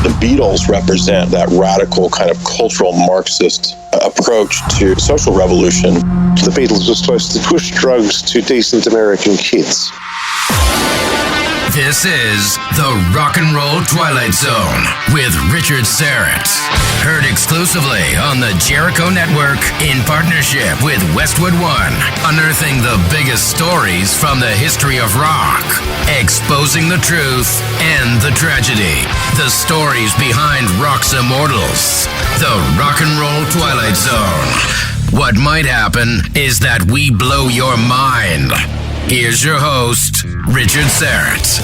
The Beatles represent that radical kind of cultural Marxist approach to social revolution. The Beatles were supposed to push drugs to decent American kids. This is the Rock and Roll Twilight Zone with Richard Syrett. Heard exclusively on the Jericho Network in partnership with Westwood One. Unearthing the biggest stories from the history of rock. Exposing the truth and the tragedy. The stories behind rock's immortals. The Rock and Roll Twilight Zone. What might happen is that we blow your mind. Here's your host, Richard Syrett.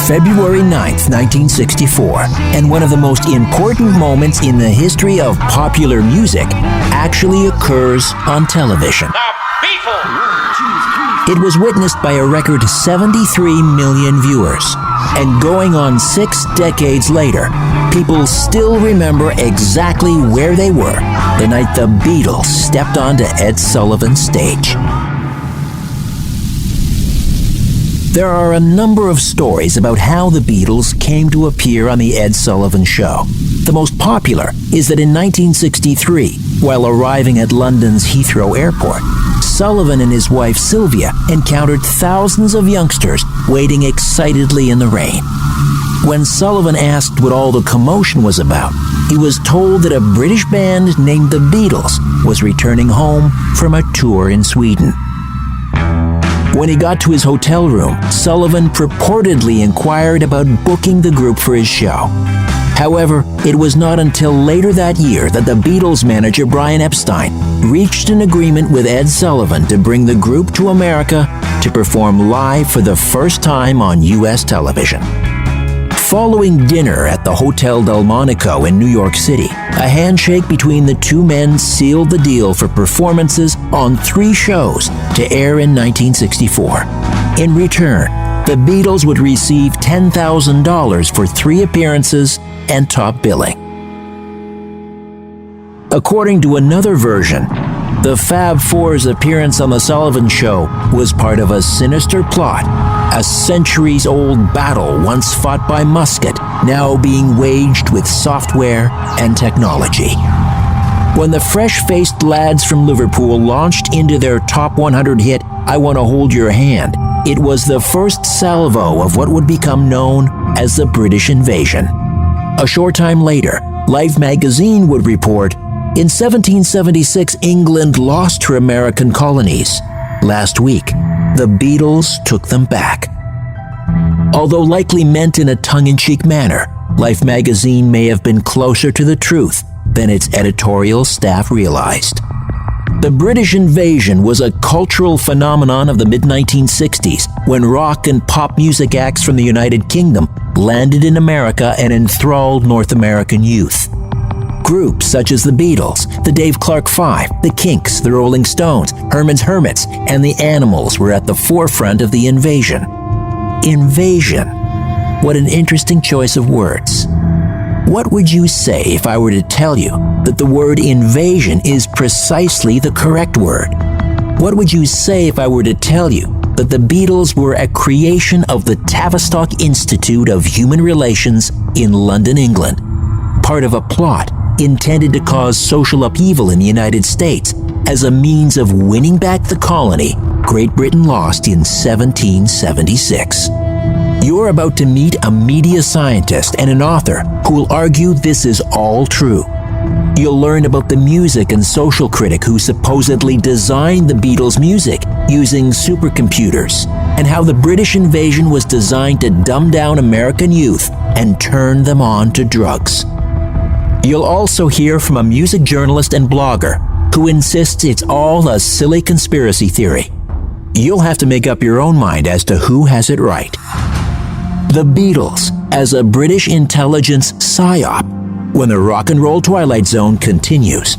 February 9th, 1964, and one of the most important moments in the history of popular music actually occurs on television. It was witnessed by a record 73 million viewers, and going on 6 decades later, people still remember exactly where they were the night the Beatles stepped onto Ed Sullivan's stage. There are a number of stories about how the Beatles came to appear on the Ed Sullivan Show. The most popular is that in 1963, while arriving at London's Heathrow Airport, Sullivan and his wife Sylvia encountered thousands of youngsters waiting excitedly in the rain. When Sullivan asked what all the commotion was about, he was told that a British band named the Beatles was returning home from a tour in Sweden. When he got to his hotel room, Sullivan purportedly inquired about booking the group for his show. However, it was not until later that year that the Beatles manager Brian Epstein reached an agreement with Ed Sullivan to bring the group to America to perform live for the first time on U.S. television. Following dinner at the Hotel Delmonico in New York City, a handshake between the two men sealed the deal for performances on 3 shows to air in 1964. In return, the Beatles would receive $10,000 for 3 appearances and top billing. According to another version, the Fab Four's appearance on The Sullivan Show was part of a sinister plot, a centuries-old battle once fought by musket, now being waged with software and technology. When the fresh-faced lads from Liverpool launched into their top 100 hit, I Want to Hold Your Hand, it was the first salvo of what would become known as the British invasion. A short time later, Life magazine would report, in 1776, England lost her American colonies. Last week, the Beatles took them back. Although likely meant in a tongue-in-cheek manner, Life magazine may have been closer to the truth than its editorial staff realized. The British invasion was a cultural phenomenon of the mid-1960s when rock and pop music acts from the United Kingdom landed in America and enthralled North American youth. Groups such as the Beatles, the Dave Clark Five, the Kinks, the Rolling Stones, Herman's Hermits, and the Animals were at the forefront of the invasion. Invasion. What an interesting choice of words. What would you say if I were to tell you that the word invasion is precisely the correct word? What would you say if I were to tell you that the Beatles were a creation of the Tavistock Institute of Human Relations in London, England, part of a plot intended to cause social upheaval in the United States as a means of winning back the colony Great Britain lost in 1776. You're about to meet a media scientist and an author who will argue this is all true. You'll learn about the music and social critic who supposedly designed the Beatles' music using supercomputers, and how the British invasion was designed to dumb down American youth and turn them on to drugs. You'll also hear from a music journalist and blogger who insists it's all a silly conspiracy theory. You'll have to make up your own mind as to who has it right. The Beatles as a British intelligence psyop, when the Rock and Roll Twilight Zone continues.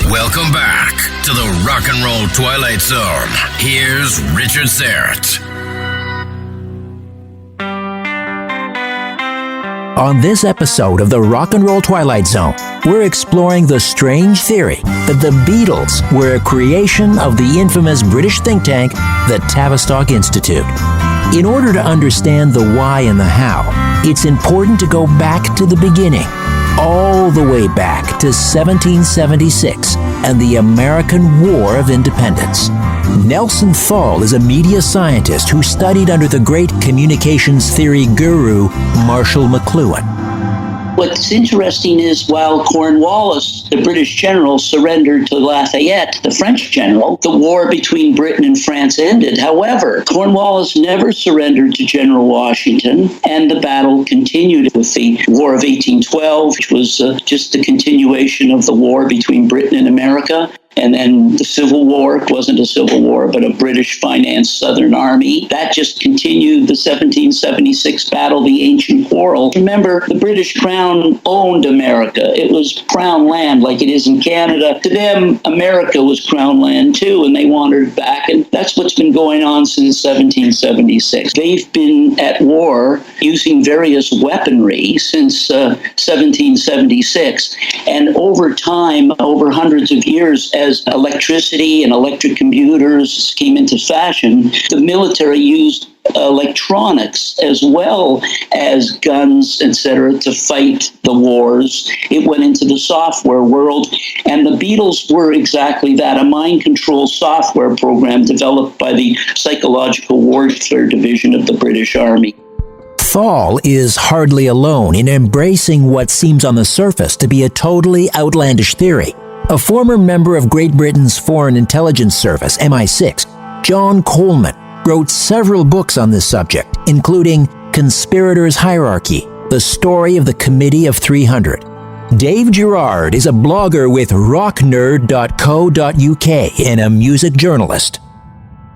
Welcome back to the Rock and Roll Twilight Zone. Here's Richard Syrett. On this episode of the Rock and Roll Twilight Zone, we're exploring the strange theory that the Beatles were a creation of the infamous British think tank, the Tavistock Institute. In order to understand the why and the how, it's important to go back to the beginning, all the way back to 1776 and the American War of Independence. Nelson Thall is a media scientist who studied under the great communications theory guru Marshall McLuhan. What's interesting is while Cornwallis, the British general, surrendered to Lafayette, the French general, the war between Britain and France ended. However, Cornwallis never surrendered to General Washington, and the battle continued with the War of 1812, which was just the continuation of the war between Britain and America. And then the Civil War, it wasn't a civil war, but a British-financed Southern Army. That just continued the 1776 battle, the ancient quarrel. Remember, the British Crown owned America. It was Crown land like it is in Canada. To them, America was Crown land too, and they wanted it back. And that's what's been going on since 1776. They've been at war using various weaponry since 1776. And over time, over hundreds of years, as electricity and electric computers came into fashion, the military used electronics as well as guns, etc., to fight the wars. It went into the software world, and the Beatles were exactly that, a mind control software program developed by the Psychological Warfare Division of the British Army. Thall is hardly alone in embracing what seems on the surface to be a totally outlandish theory. A former member of Great Britain's Foreign Intelligence Service, MI6, John Coleman, wrote several books on this subject, including Conspirators' Hierarchy, The Story of the Committee of 300. Dave Gerard is a blogger with rocknerd.co.uk and a music journalist.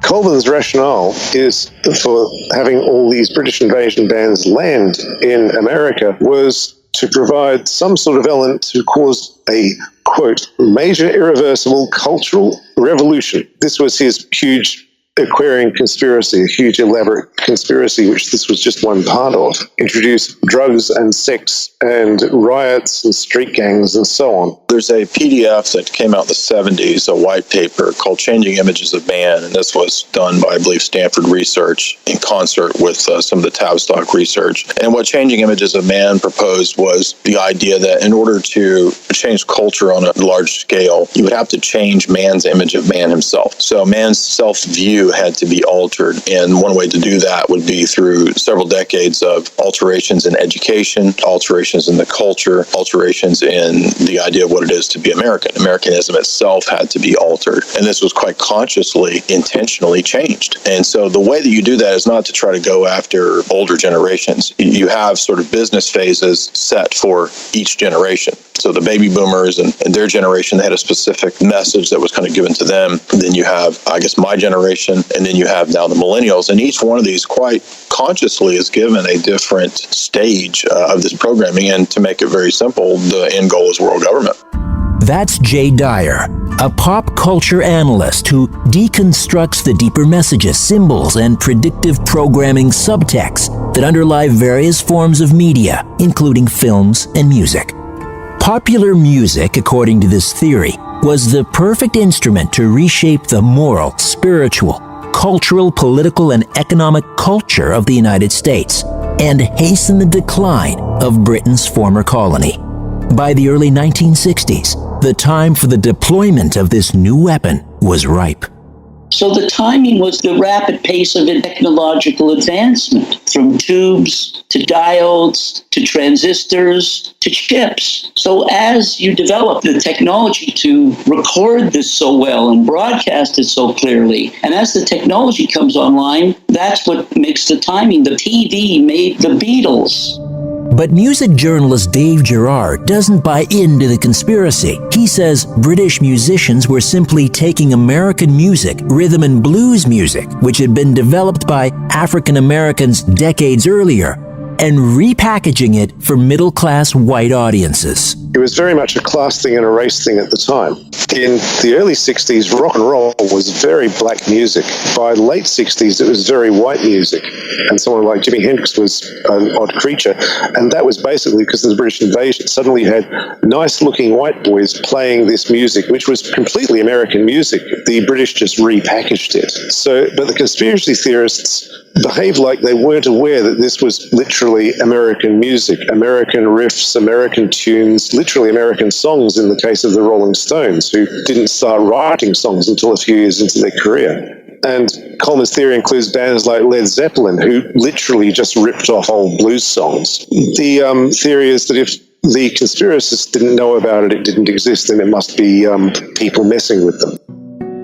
Coleman's rationale is for having all these British invasion bands land in America was to provide some sort of element to cause a, quote, major irreversible cultural revolution. This was his huge Aquarian conspiracy, a huge elaborate conspiracy, which this was just one part of. Introduce drugs and sex and riots and street gangs and so on. There's a PDF that came out in the 70s, a white paper called Changing Images of Man, and this was done by, I believe, Stanford Research in concert with some of the Tavistock research. And what Changing Images of Man proposed was the idea that in order to change culture on a large scale, you would have to change man's image of man himself. So man's self-view had to be altered, and one way to do that would be through several decades of alterations in education, alterations in the culture, alterations in the idea of what it is to be American. Americanism itself had to be altered, and this was quite consciously, intentionally changed. And so the way that you do that is not to try to go after older generations. You have sort of business phases set for each generation. So the baby boomers and their generation, they had a specific message that was kind of given to them. Then you have, I guess, my generation, and then you have now the millennials. And each one of these quite consciously is given a different stage of this programming. And to make it very simple, the end goal is world government. That's Jay Dyer, a pop culture analyst who deconstructs the deeper messages, symbols, and predictive programming subtexts that underlie various forms of media, including films and music. Popular music, according to this theory, was the perfect instrument to reshape the moral, spiritual, cultural, political, and economic culture of the United States and hasten the decline of Britain's former colony. By the early 1960s, the time for the deployment of this new weapon was ripe. So the timing was the rapid pace of technological advancement, from tubes to diodes to transistors to chips. So as you develop the technology to record this so well and broadcast it so clearly, and as the technology comes online, that's what makes the timing. The TV made the Beatles. But music journalist Dave Gerard doesn't buy into the conspiracy. He says British musicians were simply taking American music, rhythm and blues music, which had been developed by African Americans decades earlier, and repackaging it for middle-class white audiences. It was very much a class thing and a race thing at the time. In the early 60s, rock and roll was very black music. By late 60s, it was very white music. And someone like Jimi Hendrix was an odd creature. And that was basically because of the British invasion. Suddenly you had nice-looking white boys playing this music, which was completely American music. The British just repackaged it. But the conspiracy theorists behaved like they weren't aware that this was literally American music, American riffs, American tunes, literally American songs in the case of the Rolling Stones, who didn't start writing songs until a few years into their career. And Coleman's theory includes bands like Led Zeppelin, who literally just ripped off old blues songs. The theory is that if the conspiracists didn't know about it, it didn't exist, and it must be people messing with them.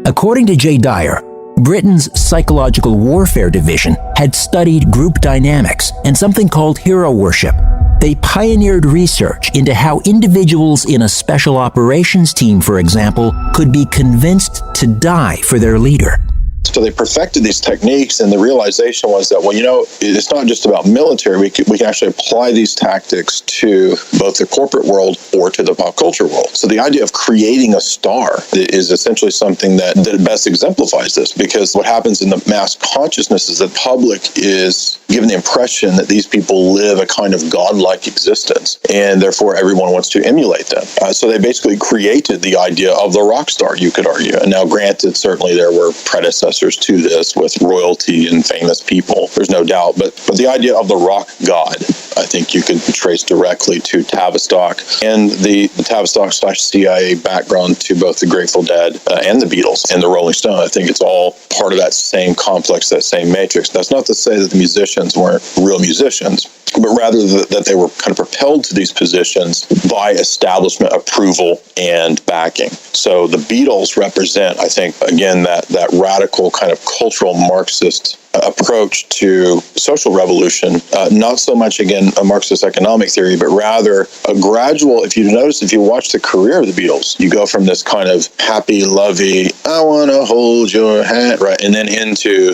According to Jay Dyer, Britain's Psychological Warfare Division had studied group dynamics and something called hero worship. They pioneered research into how individuals in a special operations team, for example, could be convinced to die for their leader. So they perfected these techniques, and the realization was that, well, it's not just about military. We can actually apply these tactics to both the corporate world or to the pop culture world. So the idea of creating a star is essentially something that best exemplifies this, because what happens in the mass consciousness is that the public is given the impression that these people live a kind of godlike existence, and therefore everyone wants to emulate them. So they basically created the idea of the rock star, you could argue. And now, granted, certainly there were predecessors to this with royalty and famous people, there's no doubt, but the idea of the rock god, I think you could trace directly to Tavistock and the Tavistock/CIA background to both the Grateful Dead and the Beatles and the Rolling Stones. I think it's all part of that same complex, that same matrix. That's not to say that the musicians weren't real musicians, but rather that they were kind of propelled to these positions by establishment approval and backing. So the Beatles represent, I think, again, that radical kind of cultural Marxist approach to social revolution, not so much, again, a Marxist economic theory, but rather a gradual, if you notice, if you watch the career of the Beatles, you go from this kind of happy, lovey, I want to hold your hand, right, and then into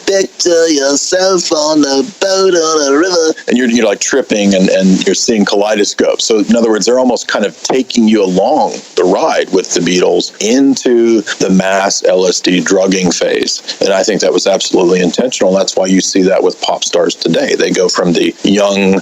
picture yourself on a boat on a river, and you're like tripping and you're seeing kaleidoscopes. So in other words, they're almost kind of taking you along the ride with the Beatles into the mass LSD drugging phase. And I think that was absolutely intentional. That's why you see that with pop stars today. They go from the young,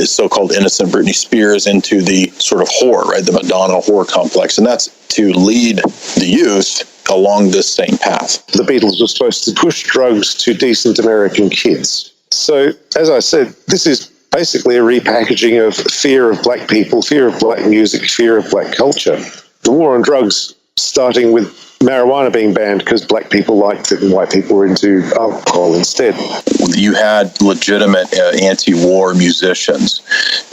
so-called innocent Britney Spears into the sort of whore, right? The Madonna whore complex. And that's to lead the youth along this same path. The Beatles were supposed to push drugs to decent American kids. So, as I said, this is basically a repackaging of fear of black people, fear of black music, fear of black culture. The war on drugs, starting with marijuana being banned because black people liked it and white people were into alcohol instead. You had legitimate anti-war musicians,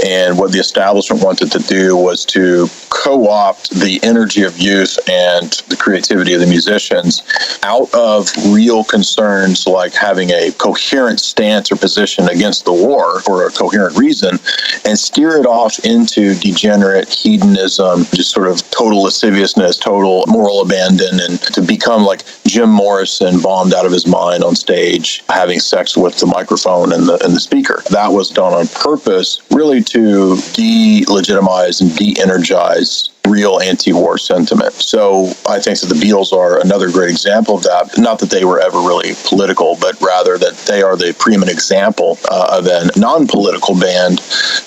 and what the establishment wanted to do was to co-opt the energy of youth and the creativity of the musicians out of real concerns like having a coherent stance or position against the war for a coherent reason, and steer it off into degenerate hedonism, just sort of total lasciviousness, total moral abandon, and to become like Jim Morrison, bombed out of his mind on stage, having sex with the microphone and the speaker. That was done on purpose, really to delegitimize and de-energize real anti-war sentiment. So I think that the Beatles are another great example of that. Not that they were ever really political, but rather that they are the preeminent example of a non-political band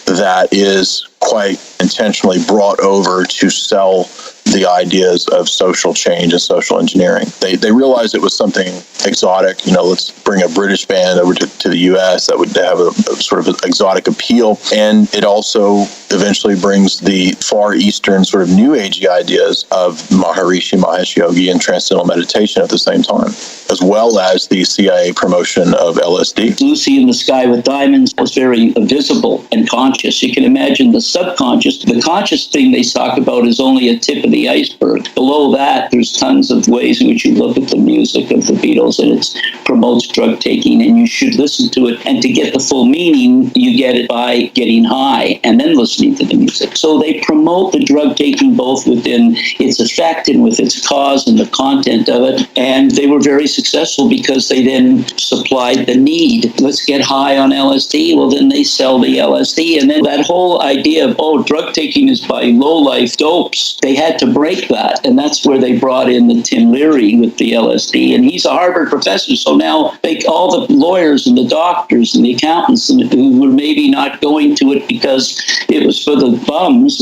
that is quite intentionally brought over to sell the ideas of social change and social engineering. They realized it was something exotic. Let's bring a British band over to the U.S. that would have a sort of exotic appeal. And it also eventually brings the Far Eastern sort of New Agey ideas of Maharishi Mahesh Yogi and transcendental meditation at the same time, as well as the CIA promotion of LSD. Lucy in the Sky with Diamonds was very visible and conscious. You can imagine the subconscious. The conscious thing they talk about is only a tip of the the iceberg. Below that, there's tons of ways in which you look at the music of the Beatles, and it promotes drug taking, and you should listen to it. And to get the full meaning, you get it by getting high and then listening to the music. So they promote the drug taking both within its effect and with its cause and the content of it. And they were very successful because they then supplied the need. Let's get high on LSD. Well, then they sell the LSD. And then that whole idea of, drug taking is by low-life dopes, they had to break that. And that's where they brought in the Tim Leary with the LSD. And he's a Harvard professor. So now all the lawyers and the doctors and the accountants who were maybe not going to it because it was for the bums,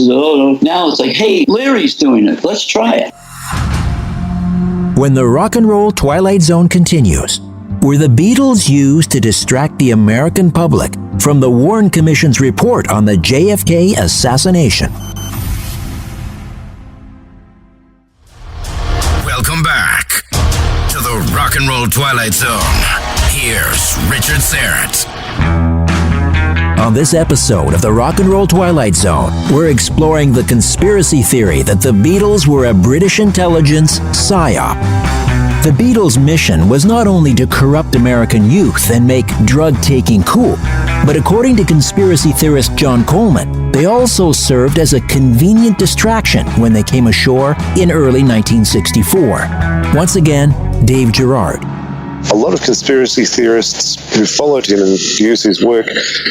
now it's like, hey, Leary's doing it. Let's try it. When the Rock and Roll Twilight Zone continues, were the Beatles used to distract the American public from the Warren Commission's report on the JFK assassination? Welcome back to the Rock and Roll Twilight Zone. Here's Richard Syrett. On this episode of the Rock and Roll Twilight Zone, we're exploring the conspiracy theory that the Beatles were a British intelligence psyop. The Beatles' mission was not only to corrupt American youth and make drug-taking cool, but according to conspiracy theorist John Coleman, they also served as a convenient distraction when they came ashore in early 1964. Once again, Dave Gerard. A lot of conspiracy theorists who followed him and used his work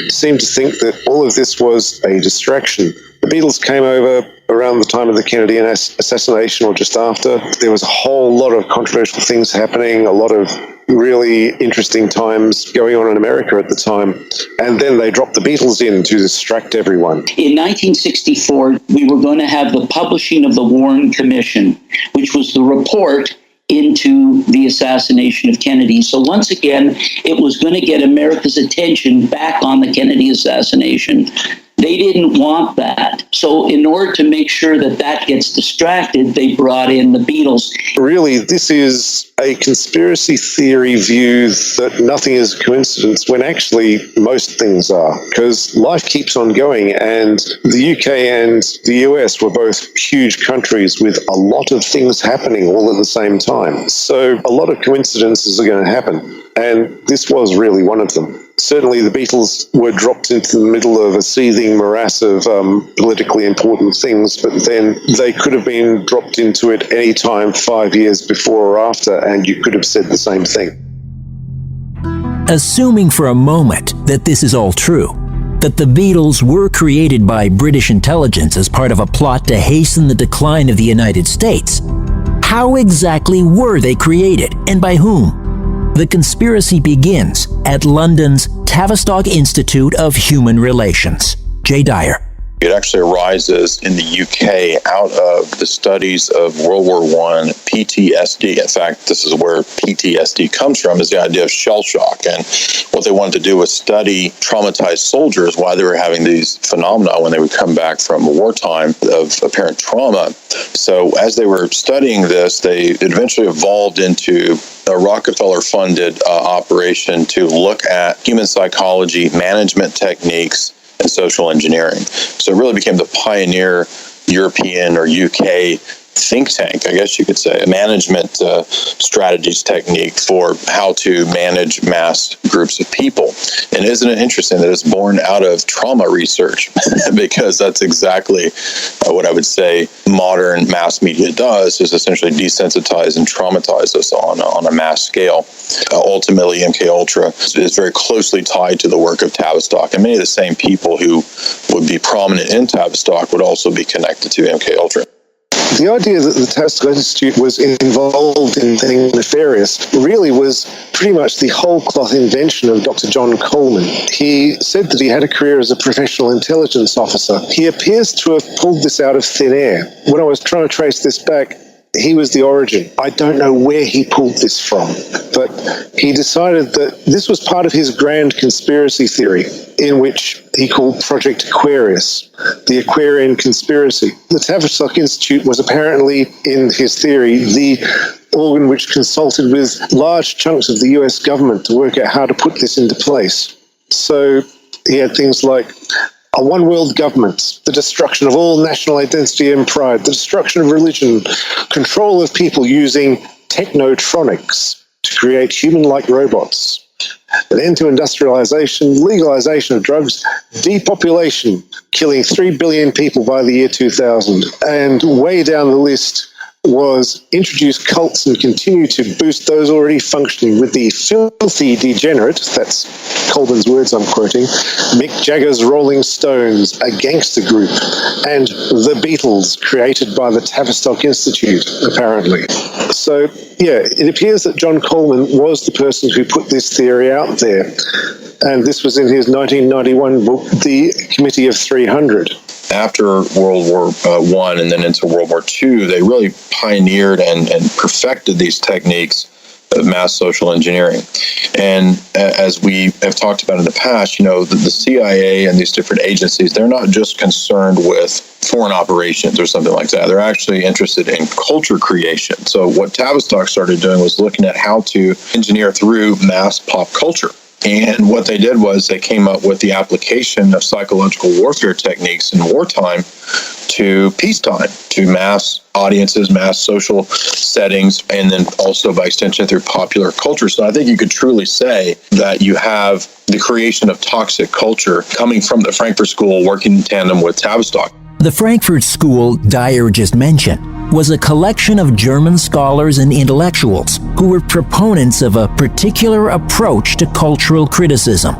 seem to think that all of this was a distraction. The Beatles came over around the time of the Kennedy assassination or just after. There was a whole lot of controversial things happening, a lot of really interesting times going on in America at the time. And then they dropped the Beatles in to distract everyone. In 1964, we were going to have the publishing of the Warren Commission, which was the report into the assassination of Kennedy. So once again, it was going to get America's attention back on the Kennedy assassination. They didn't want that. So in order to make sure that that gets distracted, they brought in the Beatles. Really, this is a conspiracy theory view that nothing is a coincidence when actually most things are, because life keeps on going, and the UK and the US were both huge countries with a lot of things happening all at the same time. So a lot of coincidences are going to happen, and this was really one of them. Certainly the Beatles were dropped into the middle of a seething morass of politically important things, but then they could have been dropped into it any time 5 years before or after, and you could have said the same thing. Assuming for a moment that this is all true, that the Beatles were created by British intelligence as part of a plot to hasten the decline of the United States, how exactly were they created, and by whom? The conspiracy begins at London's Tavistock Institute of Human Relations. Jay Dyer. It actually arises in the UK out of the studies of World War I PTSD. In fact, this is where PTSD comes from, is the idea of shell shock. And what they wanted to do was study traumatized soldiers while they were having these phenomena when they would come back from wartime of apparent trauma. So as they were studying this, they eventually evolved into a Rockefeller-funded operation to look at human psychology, management techniques, and social engineering. So it really became the pioneer European or UK think tank, I guess you could say, a management strategies technique for how to manage mass groups of people. And isn't it interesting that it's born out of trauma research? Because that's exactly what I would say modern mass media does, is essentially desensitize and traumatize us on a mass scale. Ultimately, MKUltra is very closely tied to the work of Tavistock, and many of the same people who would be prominent in Tavistock would also be connected to MKUltra. The idea that the Tavistock Institute was involved in things nefarious really was pretty much the whole cloth invention of Dr. John Coleman. He said that he had a career as a professional intelligence officer. He appears to have pulled this out of thin air. When I was trying to trace this back, he was the origin. I don't know where he pulled this from, but he decided that this was part of his grand conspiracy theory, in which he called Project Aquarius, the Aquarian conspiracy. The Tavistock Institute was apparently, in his theory, the organ which consulted with large chunks of the US government to work out how to put this into place. So he had things like a one-world government, the destruction of all national identity and pride, the destruction of religion, control of people using technotronics to create human-like robots, an end to industrialization, legalization of drugs, depopulation, killing 3 billion people by the year 2000. And way down the list was introduce cults and continue to boost those already functioning with the filthy degenerate, that's Coleman's words I'm quoting, Mick Jagger's Rolling Stones, a gangster group, and the Beatles, created by the Tavistock Institute, apparently. So, yeah, it appears that John Coleman was the person who put this theory out there. And this was in his 1991 book, The Committee of 300. After World War I and then into World War II, they really pioneered and perfected these techniques of mass social engineering. And as we have talked about in the past, the CIA and these different agencies, they're not just concerned with foreign operations or something like that. They're actually interested in culture creation. So what Tavistock started doing was looking at how to engineer through mass pop culture. And what they did was they came up with the application of psychological warfare techniques in wartime to peacetime, to mass audiences, mass social settings, and then also by extension through popular culture. So I think you could truly say that you have the creation of toxic culture coming from the Frankfurt School working in tandem with Tavistock. The Frankfurt School Dyer just mentioned was a collection of German scholars and intellectuals who were proponents of a particular approach to cultural criticism.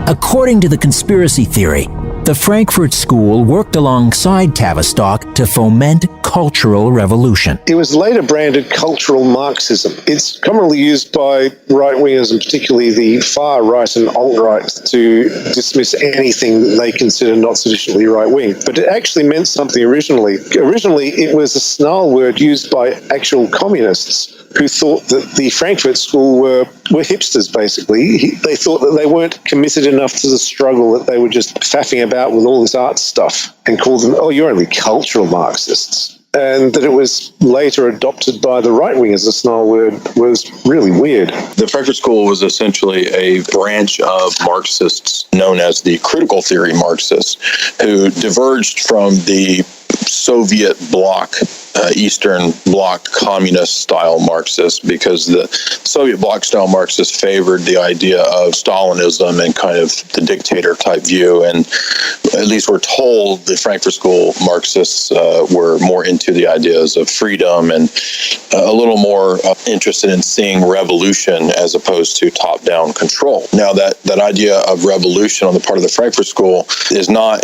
According to the conspiracy theory, the Frankfurt School worked alongside Tavistock to foment cultural revolution. It was later branded cultural Marxism. It's commonly used by right-wingers, and particularly the far right and alt-right, to dismiss anything that they consider not sufficiently right-wing. But it actually meant something originally. Originally, it was a snarl word used by actual communists who thought that the Frankfurt School were hipsters, basically. They thought that they weren't committed enough to the struggle, that they were just faffing about with all this art stuff, and called them, oh, you're only cultural Marxists. And that it was later adopted by the right-wingers, the snarl word, was really weird. The Frankfurt School was essentially a branch of Marxists known as the critical theory Marxists, who diverged from the Soviet bloc, Eastern Bloc communist-style Marxists, because the Soviet Bloc-style Marxists favored the idea of Stalinism and kind of the dictator-type view, and at least we're told the Frankfurt School Marxists were more into the ideas of freedom and a little more interested in seeing revolution as opposed to top-down control. Now, that idea of revolution on the part of the Frankfurt School is not,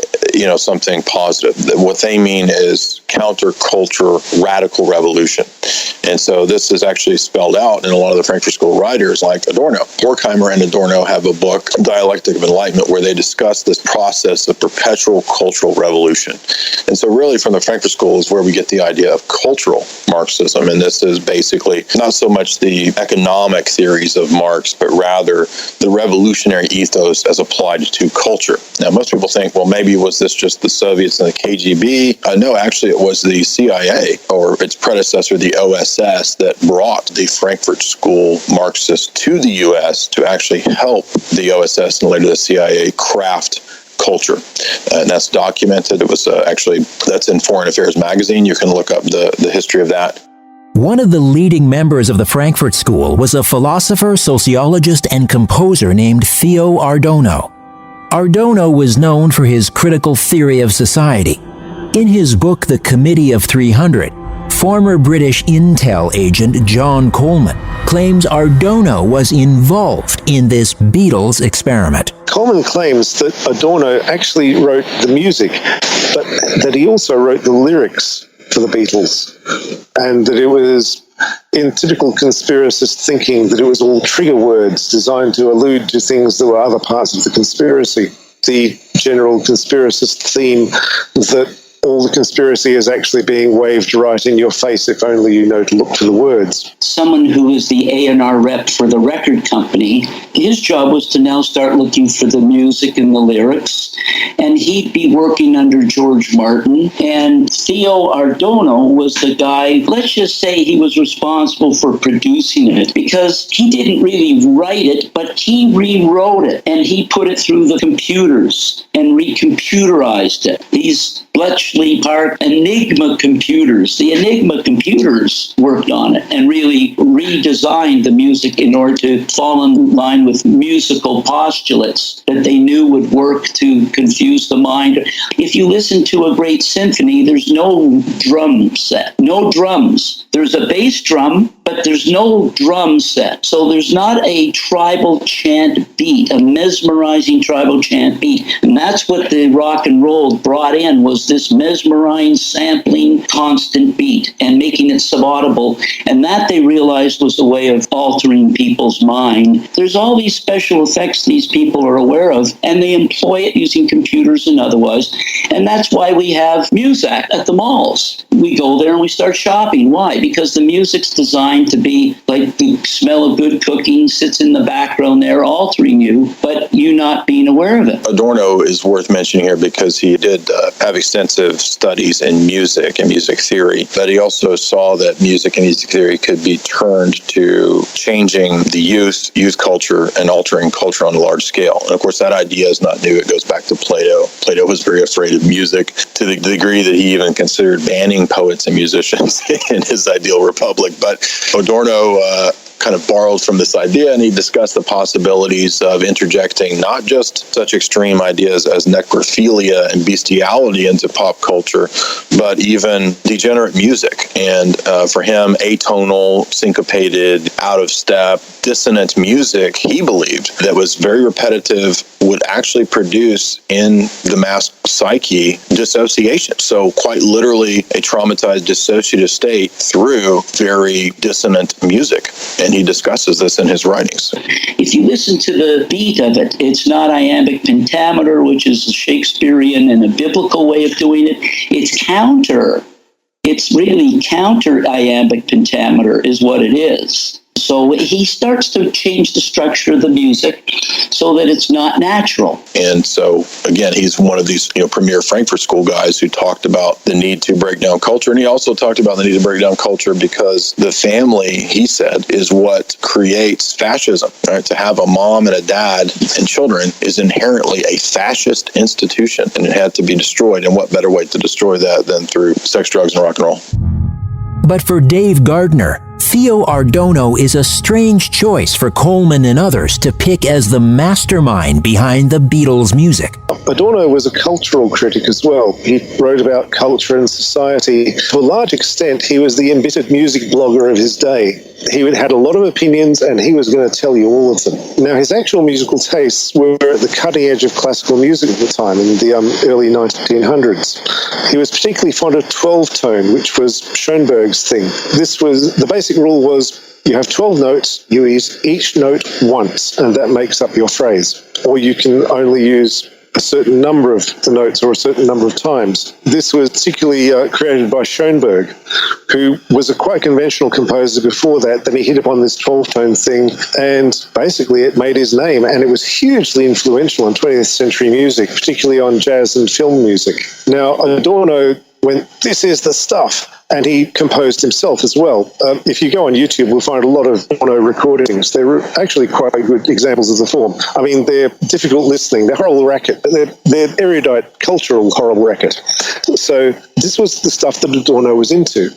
something positive. What they mean is counterculture, radical revolution. And so this is actually spelled out in a lot of the Frankfurt School writers like Adorno. Horkheimer and Adorno have a book, Dialectic of Enlightenment, where they discuss this process of perpetual cultural revolution. And so really from the Frankfurt School is where we get the idea of cultural Marxism. And this is basically not so much the economic theories of Marx, but rather the revolutionary ethos as applied to culture. Now, most people think, well, maybe was this just the Soviets and the KGB? No, actually, it was the CIA, or its predecessor, the OSS, that brought the Frankfurt School Marxists to the U.S. to actually help the OSS and later the CIA craft culture. And that's documented. It was that's in Foreign Affairs magazine. You can look up the history of that. One of the leading members of the Frankfurt School was a philosopher, sociologist, and composer named Theo Adorno. Adorno was known for his critical theory of society. In his book, The Committee of 300, former British intel agent John Coleman claims Adorno was involved in this Beatles experiment. Coleman claims that Adorno actually wrote the music, but that he also wrote the lyrics for the Beatles, and that it was, in typical conspiracist thinking, that it was all trigger words designed to allude to things that were other parts of the conspiracy. The general conspiracist theme that all the conspiracy is actually being waved right in your face if only you know to look for the words. Someone who is the A&R rep for the record company, his job was to now start looking for the music and the lyrics, and he'd be working under George Martin, and Theo Ardono was the guy, let's just say he was responsible for producing it, because he didn't really write it, but he rewrote it, and he put it through the computers and recomputerized it. These Bletchley Park Enigma computers, the Enigma computers worked on it and really redesigned the music in order to fall in line with musical postulates that they knew would work to confuse the mind. If you listen to a great symphony, there's no drum set, no drums. There's a bass drum, but there's no drum set. So there's not a tribal chant beat, a mesmerizing tribal chant beat. And that's what the rock and roll brought in, was this mesmerizing, sampling, constant beat and making it subaudible. And that they realized was a way of altering people's mind. There's all these special effects these people are aware of, and they employ it using computers and otherwise. And that's why we have Muzak at the malls. We go there and we start shopping. Why? Because the music's designed to be like the smell of good cooking sits in the background there, altering you, but you not being aware of it. Adorno is worth mentioning here because he did have extensive studies in music and music theory, but he also saw that music and music theory could be turned to changing the youth culture and altering culture on a large scale. And of course, that idea is not new. It goes back to Plato. Plato was very afraid of music to the degree that he even considered banning poets and musicians in his ideal republic. But Adorno kind of borrowed from this idea, and he discussed the possibilities of interjecting not just such extreme ideas as necrophilia and bestiality into pop culture, but even degenerate music. And for him, atonal, syncopated, out of step, dissonant music, he believed, that was very repetitive, would actually produce in the mass psyche dissociation. So quite literally a traumatized dissociative state through very dissonant music. And he discusses this in his writings. If you listen to the beat of it, it's not iambic pentameter, which is a Shakespearean and a biblical way of doing it. It's counter. It's really counter iambic pentameter is what it is. So he starts to change the structure of the music so that it's not natural. And so, again, he's one of these premier Frankfurt School guys who talked about the need to break down culture. And he also talked about the need to break down culture because the family, he said, is what creates fascism. Right? To have a mom and a dad and children is inherently a fascist institution, and it had to be destroyed. And what better way to destroy that than through sex, drugs, and rock and roll? But for Dave Gardner, Theo Ardono is a strange choice for Coleman and others to pick as the mastermind behind the Beatles' music. Adorno was a cultural critic as well. He wrote about culture and society. To a large extent, he was the embittered music blogger of his day. He had a lot of opinions, and he was going to tell you all of them. Now, his actual musical tastes were at the cutting edge of classical music at the time, in the early 1900s. He was particularly fond of 12-tone, which was Schoenberg's thing. The basic rule was you have 12 notes, you use each note once, and that makes up your phrase. Or you can only use a certain number of the notes or a certain number of times. This was particularly created by Schoenberg, who was a quite conventional composer before that. Then he hit upon this 12-tone thing, and basically it made his name, and it was hugely influential in 20th century music, particularly on jazz and film music. Now, Adorno went, this is the stuff. And he composed himself as well. If you go on YouTube, we'll find a lot of Adorno recordings. They're actually quite good examples of the form. I mean, they're difficult listening. They're horrible racket. They're erudite, cultural horrible racket. So this was the stuff that Adorno was into.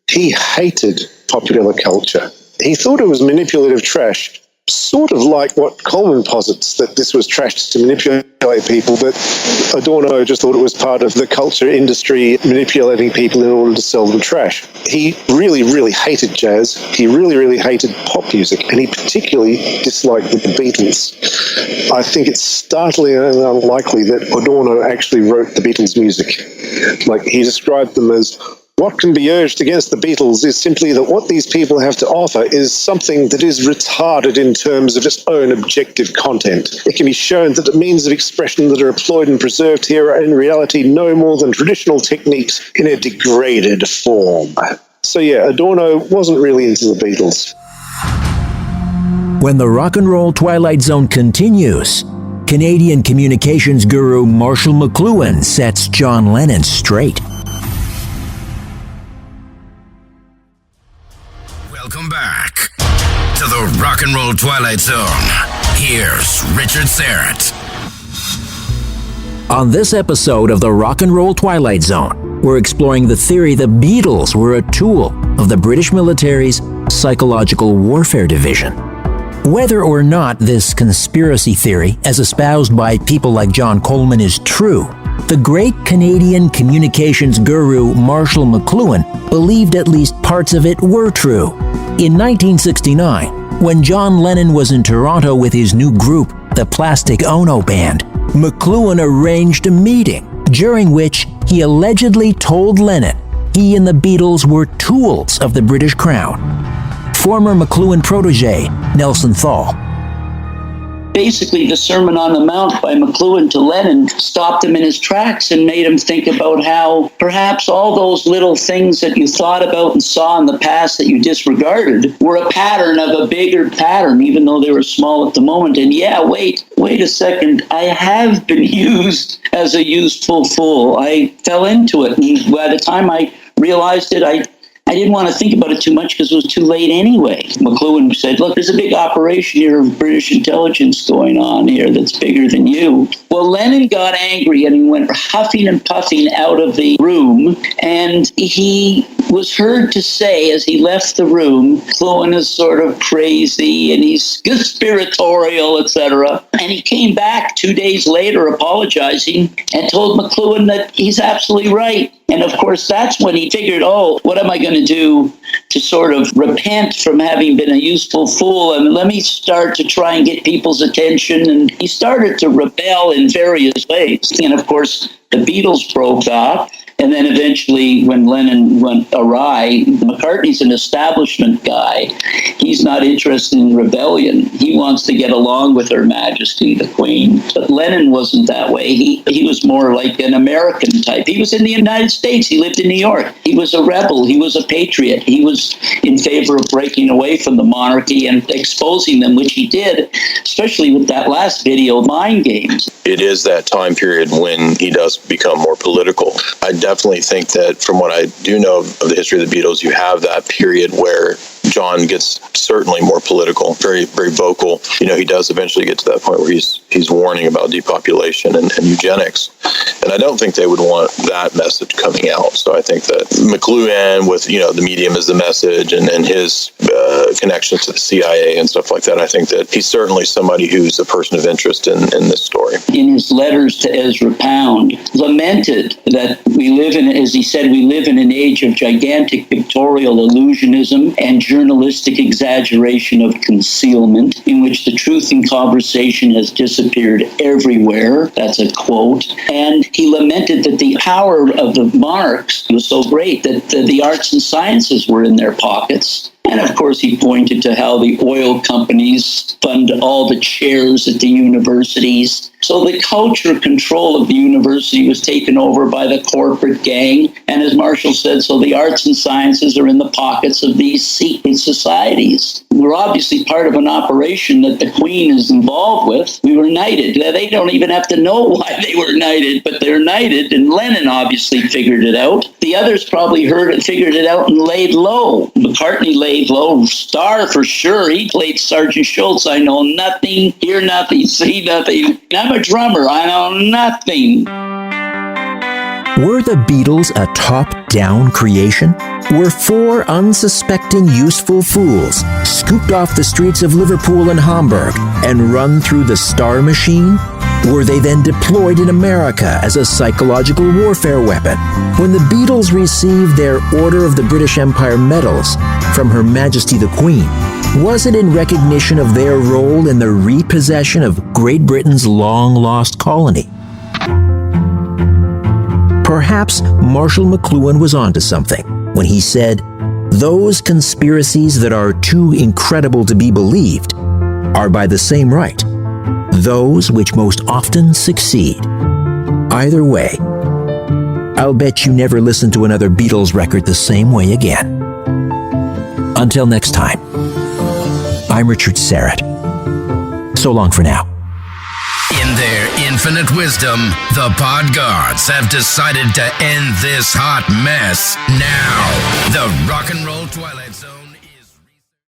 He hated popular culture. He thought it was manipulative trash, sort of like what Coleman posits, that this was trash to manipulate people, but Adorno just thought it was part of the culture industry manipulating people in order to sell them trash. He really, really hated jazz. He really, really hated pop music, and he particularly disliked the Beatles. I think it's startling and unlikely that Adorno actually wrote the Beatles' music. Like, he described them as What can be urged against the Beatles is simply that what these people have to offer is something that is retarded in terms of its own objective content. It can be shown that the means of expression that are employed and preserved here are in reality no more than traditional techniques in a degraded form. So yeah, Adorno wasn't really into the Beatles. When the Rock and Roll Twilight Zone continues, Canadian communications guru Marshall McLuhan sets John Lennon straight. Welcome back to the Rock and Roll Twilight Zone. Here's Richard Syrett. On this episode of the Rock and Roll Twilight Zone, we're exploring the theory the Beatles were a tool of the British military's Psychological Warfare Division. Whether or not this conspiracy theory, as espoused by people like John Coleman, is true, the great Canadian communications guru Marshall McLuhan believed at least parts of it were true. In 1969, when John Lennon was in Toronto with his new group, the Plastic Ono Band, McLuhan arranged a meeting during which he allegedly told Lennon he and the Beatles were tools of the British Crown. Former McLuhan Protege, Nelson Thall. Basically, the Sermon on the Mount by McLuhan to Lennon stopped him in his tracks and made him think about how perhaps all those little things that you thought about and saw in the past that you disregarded were a pattern of a bigger pattern, even though they were small at the moment. And yeah, wait a second. I have been used as a useful fool. I fell into it. And by the time I realized it, I didn't want to think about it too much because it was too late anyway. McLuhan said, look, there's a big operation here of British intelligence going on here that's bigger than you. Well, Lennon got angry and he went huffing and puffing out of the room, and he was heard to say as he left the room, McLuhan is sort of crazy and he's conspiratorial, etc. And he came back 2 days later apologizing and told McLuhan that he's absolutely right. And of course, that's when he figured, oh, what am I going to do to sort of repent from having been a useful fool? And let me start to try and get people's attention. And he started to rebel in various ways. And of course, the Beatles broke off. And then eventually, when Lennon went awry, McCartney's an establishment guy. He's not interested in rebellion. He wants to get along with Her Majesty, the Queen. But Lennon wasn't that way. He was more like an American type. He was in the United States. He lived in New York. He was a rebel. He was a patriot. He was in favor of breaking away from the monarchy and exposing them, which he did, especially with that last video, Mind Games. It is that time period when he does become more political. I definitely think that from what I do know of the history of the Beatles, you have that period where John gets certainly more political, very, very vocal. You know, he does eventually get to that point where he's warning about depopulation and eugenics. And I don't think they would want that message coming out. So I think that McLuhan, with, you know, the medium as the message and his connections to the CIA and stuff like that, I think that he's certainly somebody who's a person of interest in this story. In his letters to Ezra Pound, lamented that we live in, as he said, we live in an age of gigantic pictorial illusionism and journalistic exaggeration of concealment, in which the truth in conversation has disappeared everywhere. That's a quote. And he lamented that the power of the monarchs was so great that the arts and sciences were in their pockets. And of course, he pointed to how the oil companies fund all the chairs at the universities. So the culture control of the university was taken over by the corporate gang. And as Marshall said, so the arts and sciences are in the pockets of these secret societies. We're obviously part of an operation that the Queen is involved with. We were knighted. They don't even have to know why they were knighted, but they're knighted. And Lennon obviously figured it out. The others probably figured it out and laid low. McCartney laid low. Starr for sure. He played Sergeant Schultz. I know nothing, hear nothing, see nothing. I'm a drummer. I know nothing. Were the Beatles a top-down creation? Were four unsuspecting useful fools scooped off the streets of Liverpool and Hamburg and run through the Star Machine? Were they then deployed in America as a psychological warfare weapon? When the Beatles received their Order of the British Empire medals from Her Majesty the Queen, was it in recognition of their role in the repossession of Great Britain's long-lost colony? perhaps Marshall McLuhan was onto something when he said, "Those conspiracies that are too incredible to be believed are by the same right those which most often succeed." Either way, I'll bet you never listen to another Beatles record the same way again. Until next time, I'm Richard Syrett. So long for now. In their infinite wisdom, the pod gods have decided to end this hot mess now. The Rock and Roll Twilight Zone.